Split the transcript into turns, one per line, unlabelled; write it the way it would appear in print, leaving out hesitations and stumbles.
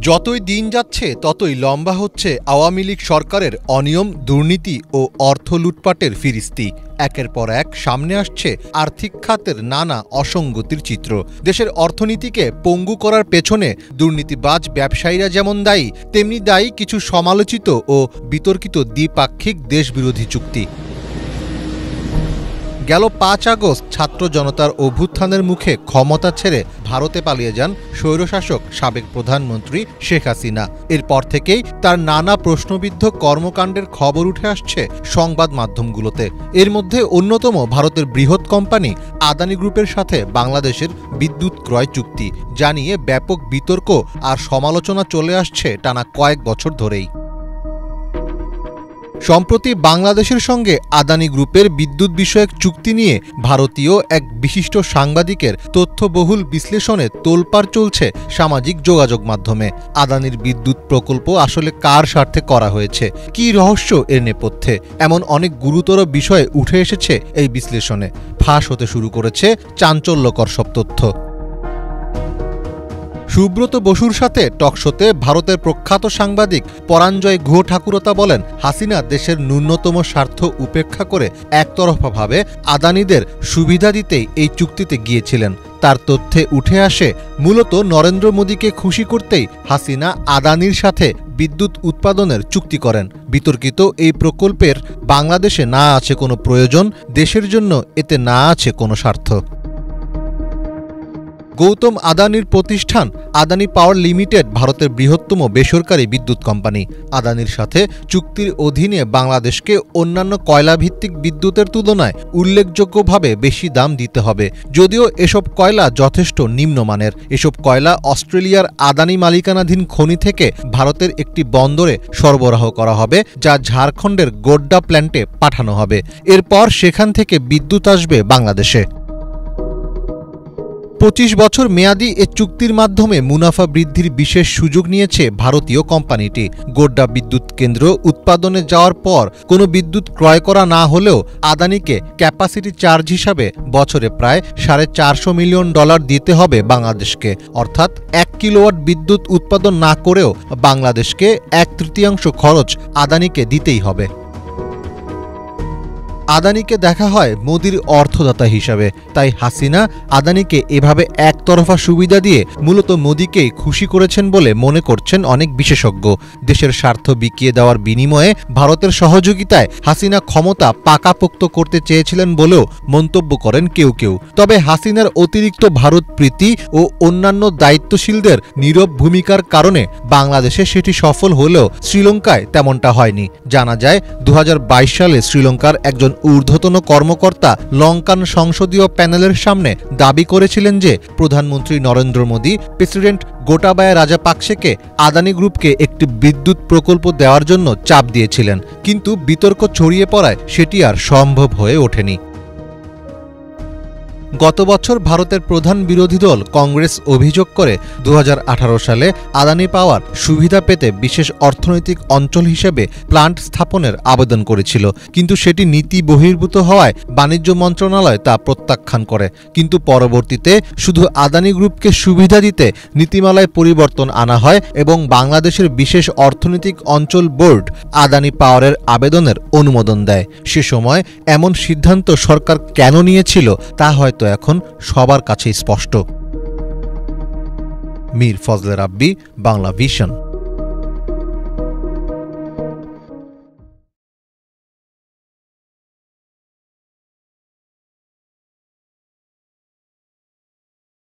যতই দিন যাচ্ছে ততই লম্বা হচ্ছে আওয়ামী লীগ সরকারের অনিয়ম, দুর্নীতি ও অর্থ লুটপাটের ফিরিস্তি। একের পর এক সামনে আসছে আর্থিক খাতের নানা অসঙ্গতির চিত্র। দেশের অর্থনীতিকে পঙ্গু করার পেছনে দুর্নীতিবাজ ব্যবসায়ীরা যেমন দায়ী, তেমনি দায়ী কিছু সমালোচিত ও বিতর্কিত দ্বিপাক্ষিক দেশবিরোধী চুক্তি। গেল ৫ আগস্ট ছাত্র জনতার অভ্যুত্থানের মুখে ক্ষমতা ছেড়ে ভারতে পালিয়ে যান স্বৈরশাসক সাবেক প্রধানমন্ত্রী শেখ হাসিনা। এরপর থেকেই তার নানা প্রশ্নবিদ্ধ কর্মকাণ্ডের খবর উঠে আসছে সংবাদ মাধ্যমগুলোতে। এর মধ্যে অন্যতম ভারতের বৃহৎ কোম্পানি আদানি গ্রুপের সাথে বাংলাদেশের বিদ্যুৎ ক্রয় চুক্তি, যা নিয়ে ব্যাপক বিতর্ক আর সমালোচনা চলে আসছে টানা কয়েক বছর ধরেই। সম্প্রতি বাংলাদেশের সঙ্গে আদানি গ্রুপের বিদ্যুৎ বিষয়ক চুক্তি নিয়ে ভারতীয় এক বিশিষ্ট সাংবাদিকের তথ্যবহুল বিশ্লেষণে তোলপাড় চলছে সামাজিক যোগাযোগ মাধ্যমে। আদানির বিদ্যুৎ প্রকল্প আসলে কার স্বার্থে করা হয়েছে, কী রহস্য এর নেপথ্যে, এমন অনেক গুরুতর বিষয় উঠে এসেছে এই বিশ্লেষণে। ফাঁস হতে শুরু করেছে চাঞ্চল্যকর সব তথ্য। সুব্রত বসুর সাথে টকশোতে ভারতের প্রখ্যাত সাংবাদিক পরাঞ্জয় গুহ ঠাকুরতা বলেন, হাসিনা দেশের ন্যূনতম স্বার্থ উপেক্ষা করে একতরফাভাবে আদানিদের সুবিধা দিতেই এই চুক্তিতে গিয়েছিলেন। তার তথ্যে উঠে আসে মূলত নরেন্দ্র মোদীকে খুশি করতেই হাসিনা আদানির সাথে বিদ্যুৎ উৎপাদনের চুক্তি করেন। বিতর্কিত এই প্রকল্পের বাংলাদেশে না আছে কোনো প্রয়োজন, দেশের জন্য এতে না আছে কোনো স্বার্থ। গৌতম আদানির প্রতিষ্ঠান আদানি পাওয়ার লিমিটেড ভারতের বৃহত্তম বেসরকারি বিদ্যুৎ কোম্পানি। আদানির সাথে চুক্তির অধীনে বাংলাদেশকে অন্যান্য কয়লাভিত্তিক বিদ্যুতের তুলনায় উল্লেখযোগ্যভাবে বেশি দাম দিতে হবে। যদিও এসব কয়লা যথেষ্ট নিম্নমানের। এসব কয়লা অস্ট্রেলিয়ার আদানি মালিকানাধীন খনি থেকে ভারতের একটি বন্দরে সরবরাহ করা হবে, যা ঝাড়খণ্ডের গোড্ডা প্ল্যান্টে পাঠানো হবে। এরপর সেখান থেকে বিদ্যুৎ আসবে বাংলাদেশে। ২৫ বছর মেয়াদী এ চুক্তির মাধ্যমে মুনাফা বৃদ্ধির বিশেষ সুযোগ নিয়েছে ভারতীয় কোম্পানিটি। গোড্ডা বিদ্যুৎ কেন্দ্র উৎপাদনে যাওয়ার পর কোনো বিদ্যুৎ ক্রয় করা না হলেও আদানিকে ক্যাপাসিটি চার্জ হিসাবে বছরে প্রায় $450 মিলিয়ন দিতে হবে বাংলাদেশকে। অর্থাৎ ১ কিলোওয়াট বিদ্যুৎ উৎপাদন না করেও বাংলাদেশকে ১/৩ খরচ আদানিকে দিতেই হবে। আদানিকে দেখা হয় মোদির অর্থদাতা হিসাবে। তাই হাসিনা আদানিকে এভাবে একতরফা সুবিধা দিয়ে মূলত মোদিকেই খুশি করেছেন বলে মনে করছেন অনেক বিশেষজ্ঞ। দেশের স্বার্থ বিকিয়ে দেওয়ার বিনিময়ে ভারতের সহযোগিতায় হাসিনা ক্ষমতা পাকাপোক্ত করতে চেয়েছিলেন বলেও মন্তব্য করেন কেউ কেউ। তবে হাসিনার অতিরিক্ত ভারত প্রীতি ও অন্যান্য দায়িত্বশীলদের নীরব ভূমিকার কারণে বাংলাদেশে সেটি সফল হলেও শ্রীলঙ্কায় তেমনটা হয়নি। জানা যায় ২০২২ সালে শ্রীলঙ্কার একজন ঊর্ধ্বতন কর্মকর্তা লঙ্কান সংসদীয় প্যানেলের সামনে দাবি করেছিলেন যে প্রধানমন্ত্রী নরেন্দ্র মোদী প্রেসিডেন্ট গোটাবায়া রাজাপাকসেকে আদানি গ্রুপকে একটি বিদ্যুৎ প্রকল্প দেওয়ার জন্য চাপ দিয়েছিলেন, কিন্তু বিতর্ক ছড়িয়ে পড়ায় সেটি আর সম্ভব হয়ে ওঠেনি। গত বছর ভারতের প্রধান বিরোধী দল কংগ্রেস অভিযোগ করে ২০১৮ সালে আদানি পাওয়ার সুবিধা পেতে বিশেষ অর্থনৈতিক অঞ্চল হিসেবে প্লান্ট স্থাপনের আবেদন করেছিল, কিন্তু সেটি নীতি বহির্ভূত হওয়ায় বাণিজ্য মন্ত্রণালয় তা প্রত্যাখ্যান করে। কিন্তু পরবর্তীতে শুধু আদানি গ্রুপকে সুবিধা দিতে নীতিমালায় পরিবর্তন আনা হয় এবং বাংলাদেশের বিশেষ অর্থনৈতিক অঞ্চল বোর্ড আদানি পাওয়ারের আবেদনের অনুমোদন দেয়। সে সময় এমন সিদ্ধান্ত সরকার কেন নিয়েছিল তা হয়তো এখন সবার কাছেই স্পষ্ট। মীর ফজলে রাব্বি, বাংলা ভিশন।